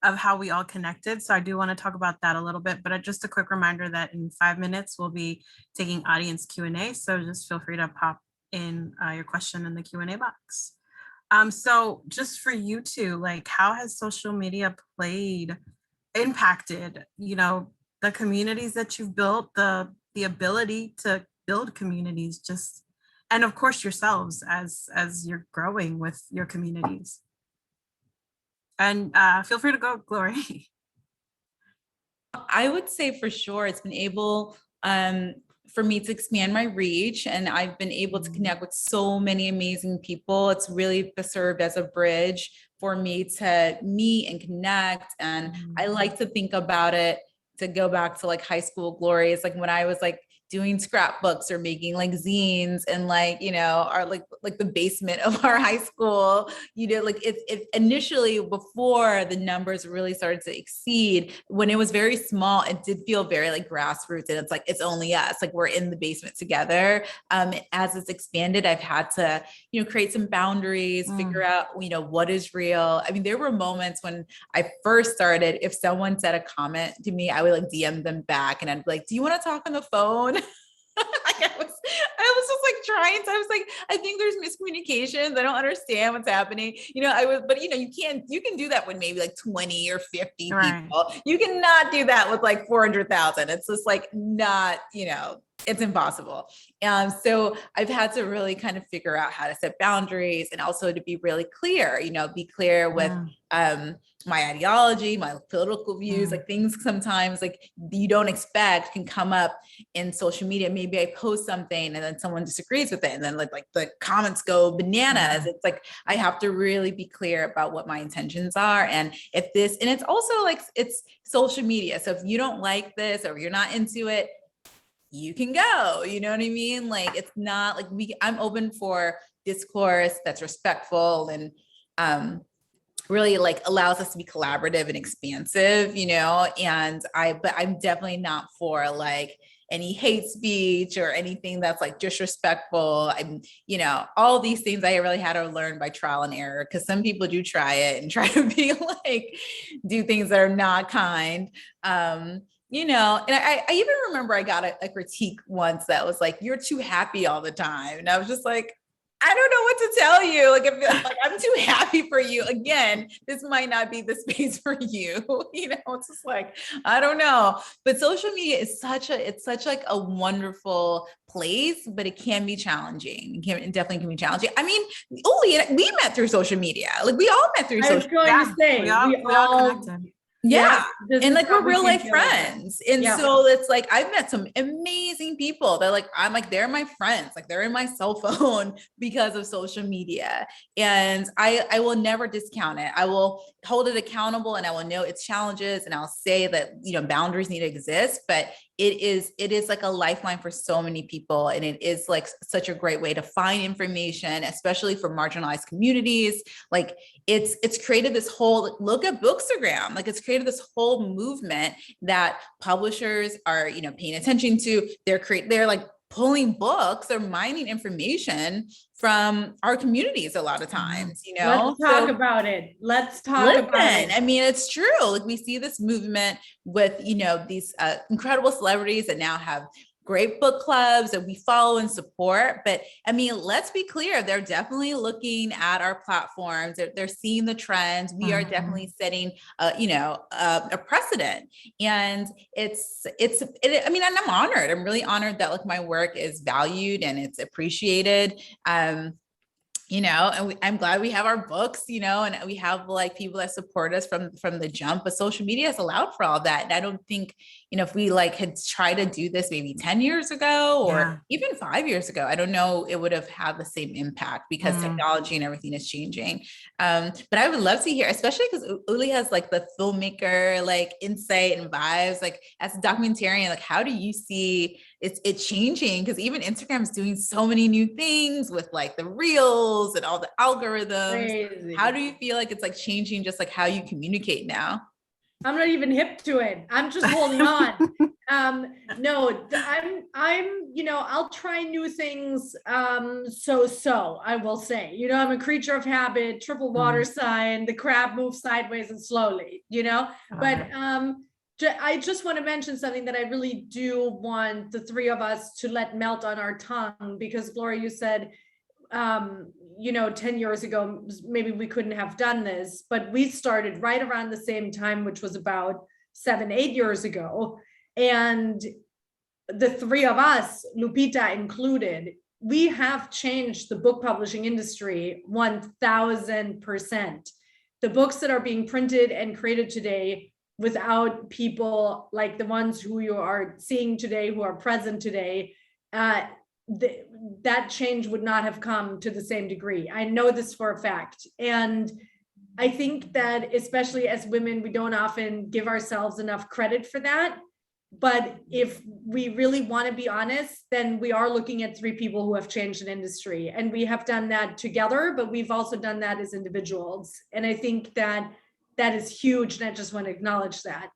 of how we all connected. So I do want to talk about that a little bit, but just a quick reminder that in 5 minutes, we'll be taking audience Q&A. So just feel free to pop in your question in the Q&A box. So just for you two, like, how has social media impacted, the communities that you've built, the ability to build communities, just, and of course yourselves as you're growing with your communities? And feel free to go, Glory. I would say for sure it's been able for me to expand my reach, and I've been able to connect with so many amazing people. It's really served as a bridge for me to meet and connect. And I like to think about it, to go back to like high school glory. It's like when I was like doing scrapbooks or making like zines and like, our like the basement of our high school, like it initially, before the numbers really started to exceed, when it was very small, it did feel very like grassroots, and it's like, it's only us, like we're in the basement together. As it's expanded, I've had to, create some boundaries, figure out, what is real. I mean, there were moments when I first started, if someone said a comment to me, I would like DM them back, and I'd be like, do you want to talk on the phone? I was just like trying to, I was like, I think there's miscommunications. I don't understand what's happening. But you can do that with maybe like 20 or 50 Right. people. You cannot do that with like 400,000. It's just like not, it's impossible. So I've had to really kind of figure out how to set boundaries, and also to be really clear, be clear with, my ideology, my political views, like things sometimes like you don't expect can come up in social media. Maybe I post something and then someone disagrees with it, and then like the comments go bananas. It's like, I have to really be clear about what my intentions are. And it's also like, it's social media. So if you don't like this or you're not into it, you can go, you know what I mean? Like, it's not like I'm open for discourse that's respectful and, really like allows us to be collaborative and expansive, but I'm definitely not for like any hate speech or anything that's like disrespectful. All these things I really had to learn by trial and error, because some people do try it and try to be like, do things that are not kind. And I even remember I got a critique once that was like, you're too happy all the time. And I was just like, I don't know what to tell you. Like, I'm too happy for you. Again, this might not be the space for you. It's just like, I don't know. But social media is such like a wonderful place, but it can be challenging. It definitely can be challenging. I mean, Uli, we met through social media. Like, we all met through social media. I was going to say, we all connected. Yeah. And like, we're real life friends. And so it's like, I've met some amazing people that like, I'm like, they're my friends, like they're in my cell phone because of social media. And I will never discount it. I will hold it accountable, and I will know its challenges, and I'll say that, boundaries need to exist, but it is like a lifeline for so many people. And it is like such a great way to find information, especially for marginalized communities. Like, it's created this whole, look at Bookstagram, like it's created this whole movement that publishers are, paying attention to. They're like pulling books, they're mining information from our communities a lot of times, Let's talk about it. Let's talk about it. I mean, it's true. Like, we see this movement with, these incredible celebrities that now have great book clubs that we follow and support. But I mean, let's be clear, they're definitely looking at our platforms. They're seeing the trends. We are definitely setting, a precedent. And I mean, and I'm honored. I'm really honored that like my work is valued and it's appreciated. And I'm glad we have our books, and we have like people that support us from the jump, but social media has allowed for all that. And I don't think, if we like had tried to do this maybe 10 years ago or even 5 years ago, I don't know, it would have had the same impact because technology and everything is changing. But I would love to hear, especially because Uli has like the filmmaker, like insight and vibes, like as a documentarian, like how do you see it changing? Because even Instagram is doing so many new things with like the reels and all the algorithms. Crazy. How do you feel like it's like changing just like how you communicate now? I'm not even hip to it. I'm just holding on. No, I'll try new things. So I will say, I'm a creature of habit, triple water sign, the crab moves sideways and slowly, but, I just want to mention something that I really do want the three of us to let melt on our tongue, because Gloria, you said, 10 years ago, maybe we couldn't have done this, but we started right around the same time, which was about 7-8 years ago. And the three of us, Lupita included, we have changed the book publishing industry 1000%. The books that are being printed and created today without people like the ones who you are seeing today, who are present today, that change would not have come to the same degree. I know this for a fact. And I think that especially as women, we don't often give ourselves enough credit for that. But if we really want to be honest, then we are looking at three people who have changed an industry. And we have done that together, but we've also done that as individuals. And I think that is huge. And I just want to acknowledge that.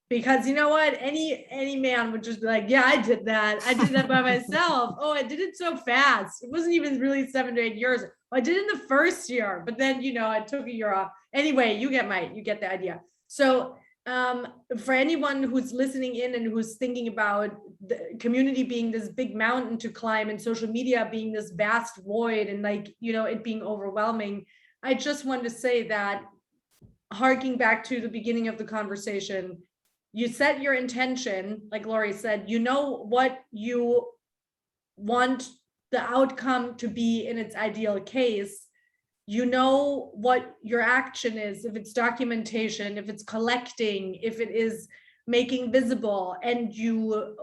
Because you know what, any man would just be like, yeah, I did that by myself. Oh, I did it so fast. It wasn't even really 7 to 8 years. I did it in the first year, but then, I took a year off. Anyway, you get the idea. So for anyone who's listening in and who's thinking about the community being this big mountain to climb and social media being this vast void and it being overwhelming, I just want to say that, harking back to the beginning of the conversation, you set your intention, like Gloria said, what you want the outcome to be in its ideal case. What your action is, if it's documentation, if it's collecting, if it is making visible, and you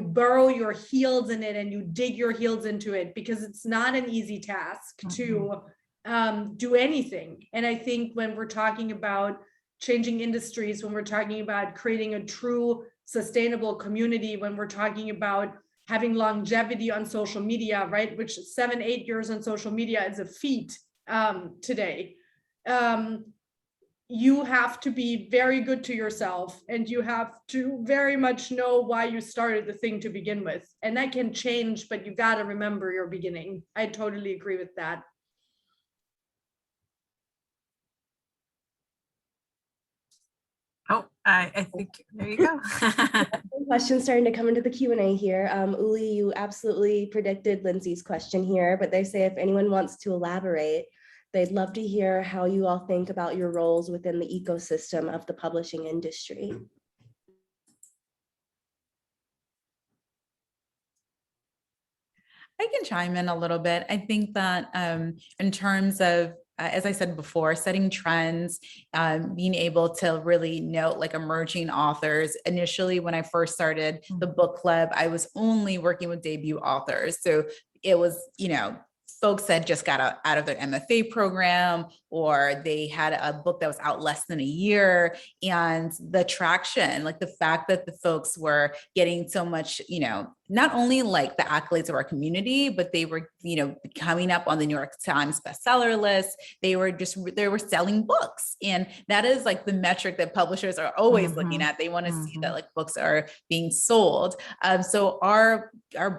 burrow your heels in it and you dig your heels into it, because it's not an easy task to do anything. And I think when we're talking about changing industries, when we're talking about creating a true sustainable community, when we're talking about having longevity on social media, right? Which 7-8 years on social media is a feat today. You have to be very good to yourself, and you have to very much know why you started the thing to begin with. And that can change, but you got to remember your beginning. I totally agree with that. Oh, I think there you go. Questions starting to come into the Q&A here. Uli, you absolutely predicted Lindsay's question here, but they say if anyone wants to elaborate, they'd love to hear how you all think about your roles within the ecosystem of the publishing industry. I can chime in a little bit. I think that in terms of, as I said before, setting trends, being able to really note like emerging authors. Initially, when I first started the book club, I was only working with debut authors. So it was, folks that just got out of their MFA program, or they had a book that was out less than a year. And the traction, like the fact that the folks were getting so much, not only like the accolades of our community, but they were, coming up on the New York Times bestseller list. They were selling books. And that is like the metric that publishers are always looking at. They want to see that like books are being sold. So our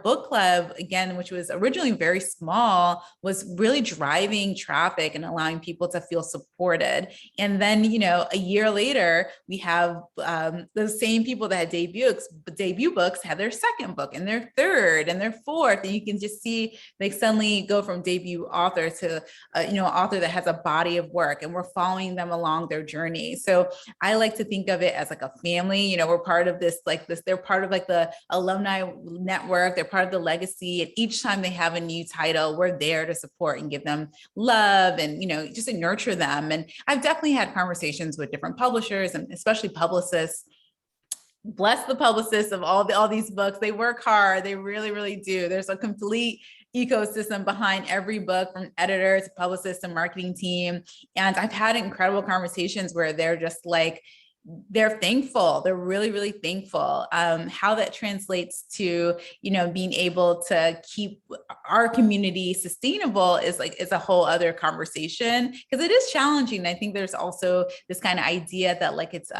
book club, again, which was originally very small, was really driving traffic and allowing people to feel supported. And then, a year later, we have the same people that had debut books had their second book. and their third and their fourth, and you can just see they suddenly go from debut author to author that has a body of work, and we're following them along their journey. So I like to think of it as like a family. We're part of this, they're part of like the alumni network, they're part of the legacy, and each time they have a new title, we're there to support and give them love and just to nurture them. And I've definitely had conversations with different publishers and especially publicists. Bless the publicists of all these books. They work hard. They really, really do. There's a complete ecosystem behind every book, from editors, publicists, and marketing team. And I've had incredible conversations where they're just like, they're thankful. They're really, really thankful. How that translates to, being able to keep our community sustainable is a whole other conversation, because it is challenging. I think there's also this kind of idea that like it's,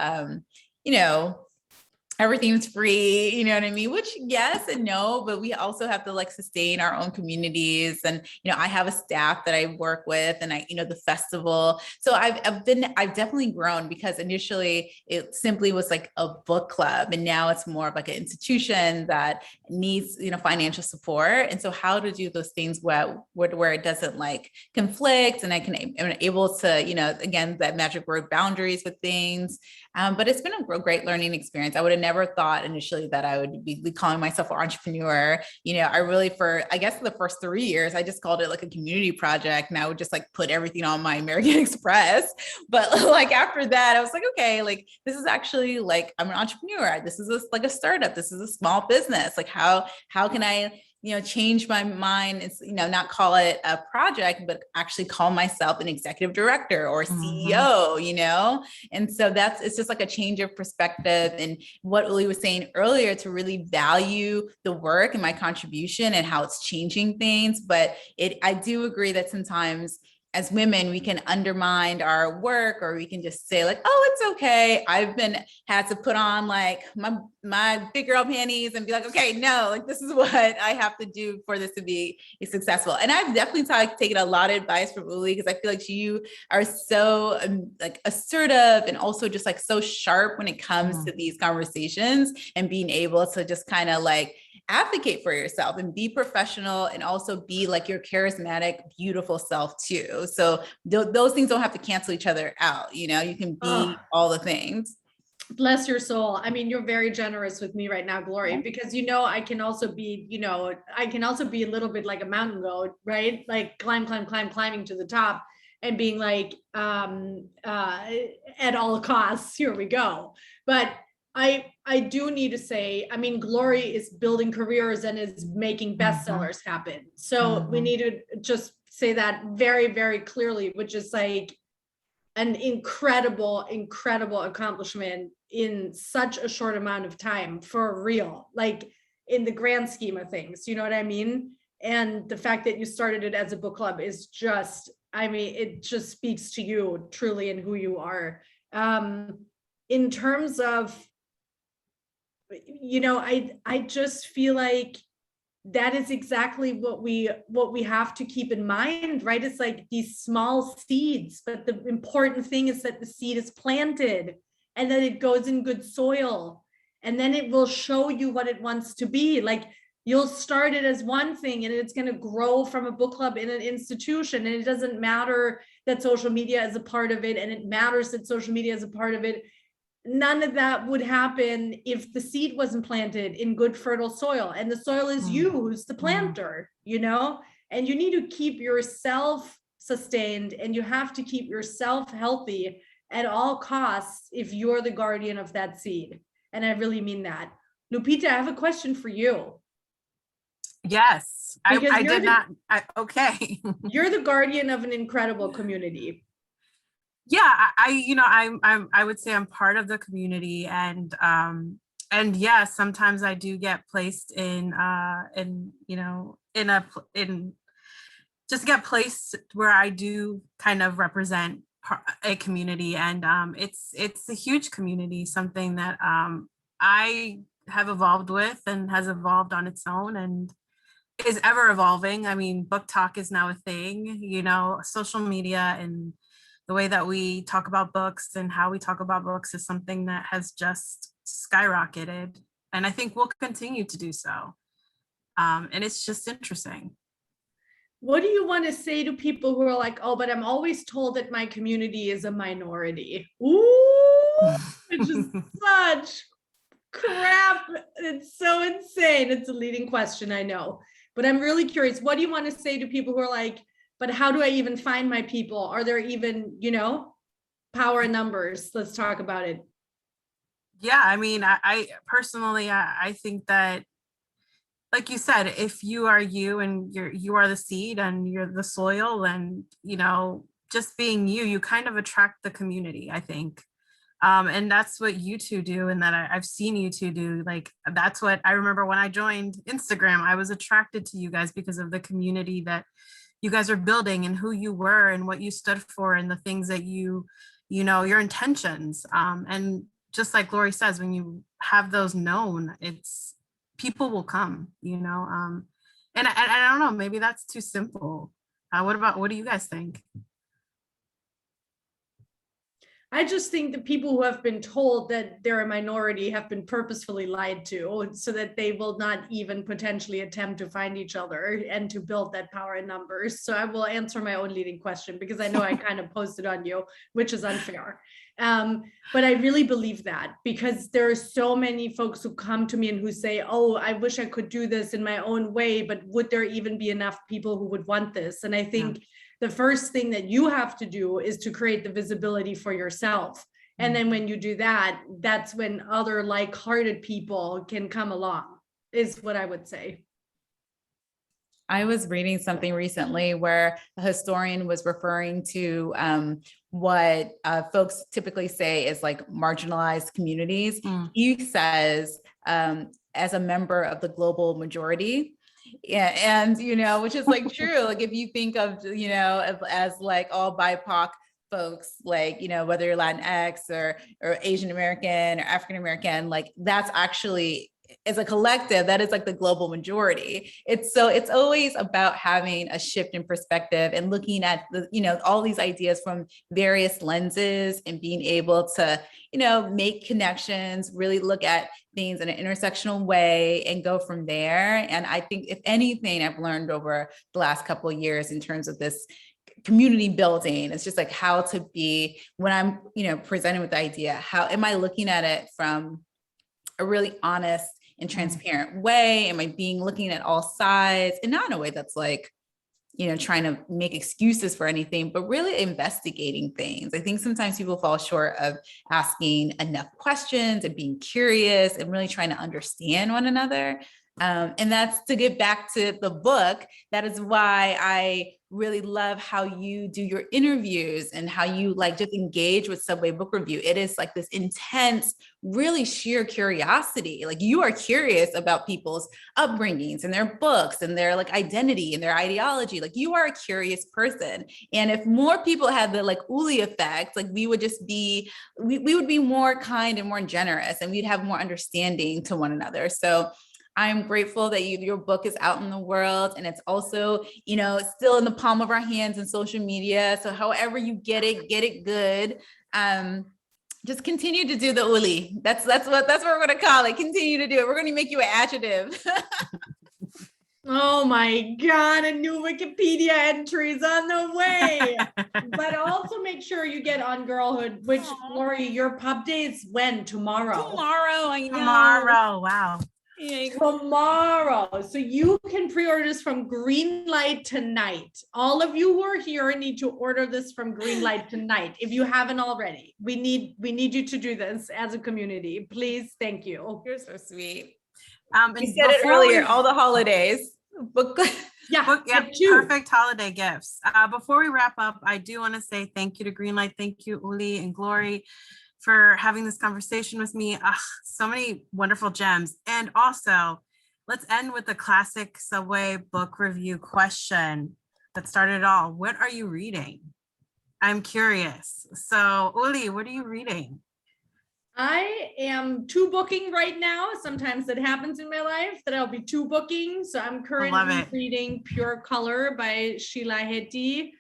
everything's free, you know what I mean? Which yes and no, but we also have to like sustain our own communities. And, I have a staff that I work with, and the festival. So I've definitely grown, because initially it simply was like a book club, and now it's more of like an institution that needs, financial support. And so how to do those things where it doesn't like conflict, and I'm able to, again, that magic word, boundaries with things. But it's been a great learning experience. I would have never thought initially that I would be calling myself an entrepreneur. I really, the first 3 years, I just called it like a community project, and I would just like put everything on my American Express. But like after that, I was like, okay, like this is actually like, I'm an entrepreneur. This is like a startup. This is a small business. Like how can I change my mind? It's, not call it a project, but actually call myself an executive director or CEO, And so it's just like a change of perspective. And what Uli was saying earlier, to really value the work and my contribution and how it's changing things. But I do agree that sometimes as women, we can undermine our work, or we can just say like, oh, it's okay. I've had to put on like my big girl panties and be like, okay, no, like this is what I have to do for this to be successful. And I've definitely taken a lot of advice from Uli, because I feel like you are so like assertive, and also just like so sharp when it comes to these conversations, and being able to just kind of like advocate for yourself and be professional, and also be like your charismatic, beautiful self too. So those things don't have to cancel each other out. You can be all the things. Bless your soul. I mean, you're very generous with me right now, Glory, because I can also be, a little bit like a mountain goat, right? Like climbing to the top, and being like, at all costs, here we go. But I do need to say, I mean, Glory is building careers and is making bestsellers happen. So we need to just say that very, very clearly, which is like an incredible accomplishment in such a short amount of time, for real, like in the grand scheme of things, you know what I mean? And the fact that you started it as a book club is just, I mean, it just speaks to you truly and who you are. In terms of, I just feel like that is exactly what we have to keep in mind, right? It's like these small seeds, but the important thing is that the seed is planted, and that it goes in good soil, and then it will show you what it wants to be. Like, you'll start it as one thing, and it's going to grow from a book club in an institution. And it doesn't matter that social media is a part of it, and it matters that social media is a part of it. None of that would happen if the seed wasn't planted in good fertile soil, and the soil is you, who's the planter, and you need to keep yourself sustained, and you have to keep yourself healthy at all costs if you're the guardian of that seed. And I really mean that. Lupita, I have a question for you. Yes, I did not. Okay. You're the guardian of an incredible community. Yeah, I would say I'm part of the community, and yeah, sometimes I do get placed just get placed where I do kind of represent a community, and it's a huge community, something that I have evolved with and has evolved on its own and is ever evolving. I mean, book talk is now a thing, social media and the way that we talk about books and how we talk about books is something that has just skyrocketed. And I think we'll continue to do so. And it's just interesting. What do you want to say to people who are like, oh, but I'm always told that my community is a minority? Ooh, it's just such crap. It's so insane. It's a leading question, I know. But I'm really curious. What do you want to say to people who are like, but how do I even find my people? Are there even, power in numbers? Let's talk about it. Yeah, I mean, I personally, I think that, like you said, if you are you and you are the seed and you're the soil, and just being you kind of attract the community, I think. And that's what you two do, and that I've seen you two do. Like, that's what I remember when I joined Instagram. I was attracted to you guys because of the community that you guys are building, and who you were and what you stood for, and the things that your intentions. And just like Glory says, when you have those known, people will come, and I don't know, maybe that's too simple. What do you guys think? I just think the people who have been told that they're a minority have been purposefully lied to, so that they will not even potentially attempt to find each other and to build that power in numbers. So I will answer my own leading question, because I know I kind of posted on you, which is unfair. But I really believe that, because there are so many folks who come to me and who say, oh, I wish I could do this in my own way, but would there even be enough people who would want this? And I think the first thing that you have to do is to create the visibility for yourself. And then when you do that, that's when other like-hearted people can come along, is what I would say. I was reading something recently where a historian was referring to what folks typically say is like marginalized communities. He says, as a member of the global majority. Yeah, and which is like true. Like, if you think of as like all BIPOC folks, like whether you're Latinx or Asian American or African American, like that's actually, as a collective, that is like the global majority. It's always about having a shift in perspective and looking at all these ideas from various lenses, and being able to make connections, really look at things in an intersectional way and go from there. And I think, if anything, I've learned over the last couple of years in terms of this community building, it's just like how to be, when I'm presenting with the idea, how am I looking at it from a really honest and transparent way? Am I looking at all sides, and not in a way that's like, trying to make excuses for anything, but really investigating things. I think sometimes people fall short of asking enough questions and being curious and really trying to understand one another. And that's to get back to the book. That is why I really love how you do your interviews and how you just engage with Subway Book Review. It is like this intense, really sheer curiosity. Like, you are curious about people's upbringings and their books and their identity and their ideology. Like, you are a curious person. And if more people had the Uli effect, we would just be, we would be more kind and more generous, and we'd have more understanding to one another. So I'm grateful that your book is out in the world, and it's also, still in the palm of our hands in social media. So however you get it good. Just continue to do the Uli. That's what we're going to call it. Continue to do it. We're going to make you an adjective. Oh my God, a new Wikipedia entry is on the way. But also make sure you get on Girlhood, which, Glory, your pub day is when? Tomorrow. Tomorrow, I know. Tomorrow, wow. Tomorrow. So you can pre-order this from Greenlight tonight. All of you who are here need to order this from Greenlight tonight. If you haven't already, we need you to do this as a community. Please. Thank you. You're so sweet. You said it earlier, all the holidays. Perfect holiday gifts. Before we wrap up, I do want to say thank you to Greenlight. Thank you, Uli and Glory, for having this conversation with me. So many wonderful gems. And also, let's end with the classic Subway book review question that started it all. What are you reading? I'm curious. So, Uli, what are you reading? I am two booking right now. Sometimes that happens in my life that I'll be two booking. So I'm currently reading Pure Color by Sheila Heti,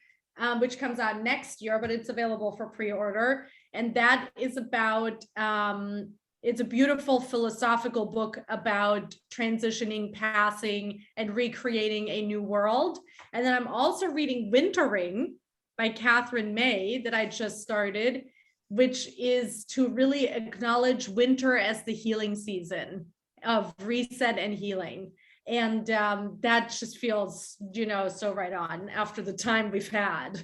which comes out next year, but it's available for pre-order. And that is about It's a beautiful philosophical book about transitioning, passing, and recreating a new world. And then I'm also reading Wintering by Catherine May that I just started, which is to really acknowledge winter as the healing season of reset and healing. And that just feels, so right on after the time we've had.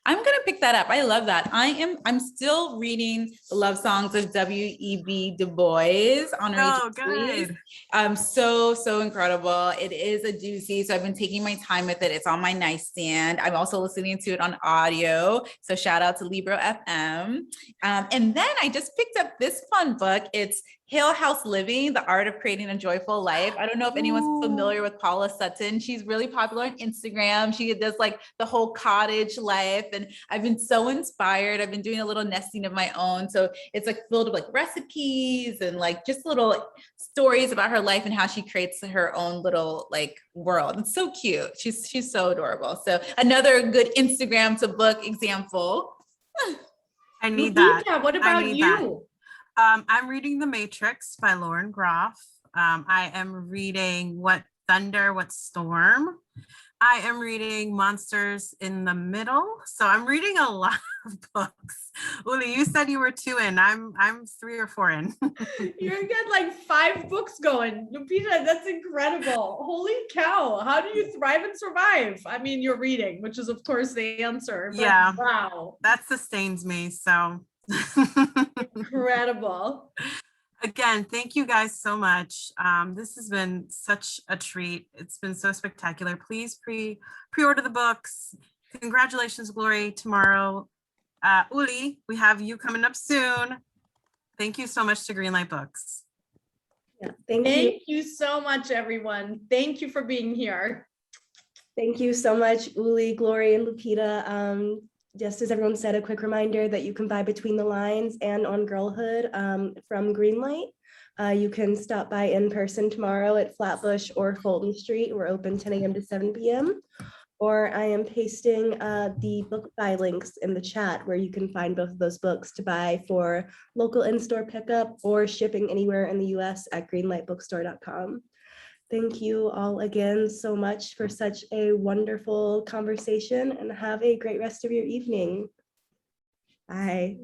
I'm gonna pick that up. I love that. I'm still reading the love songs of W.E.B. Du Bois on Oh, series. good. So incredible. It is a doozy. So I've been taking my time with it. It's on my nightstand. I'm also listening to it on audio. So shout out to Libro FM. And then I just picked up this fun book. It's Hill House Living, The Art of Creating a Joyful Life. I don't know if anyone's familiar with Paula Sutton. She's really popular on Instagram. She does like the whole cottage life. And I've been so inspired. I've been doing a little nesting of my own. So it's like filled with like recipes and like just little stories about her life and how she creates her own little like world. It's so cute. She's so adorable. So another good Instagram to book example. I need Lupita, that. what about you? I'm reading The Matrix by Lauren Groff. I am reading What Thunder, What Storm. I am reading Monsters in the Middle. So I'm reading a lot of books. Uli, you said you were 2 in. I'm 3 or 4 in. You got like 5 books going. Lupita, that's incredible. Holy cow. How do you thrive and survive? I mean, you're reading, which is of course the answer. But Yeah. wow. That sustains me. So Incredible. again, thank you guys so much. This has been such a treat. It's been so spectacular. Please pre-order the books. Congratulations, Glory, tomorrow. Uli, we have you coming up soon. Thank you so much to Greenlight Books. Yeah, thank you. Thank you so much, everyone. Thank you for being here. Thank you so much, Uli, Glory, and Lupita. Just as everyone said, a quick reminder that you can buy Between the Lines and On Girlhood from Greenlight. You can stop by in person tomorrow at Flatbush or Fulton Street. We're open 10 a.m. to 7 p.m. Or I am pasting the book buy links in the chat where you can find both of those books to buy for local in-store pickup or shipping anywhere in the US at greenlightbookstore.com. Thank you all again so much for such a wonderful conversation, and have a great rest of your evening. Bye.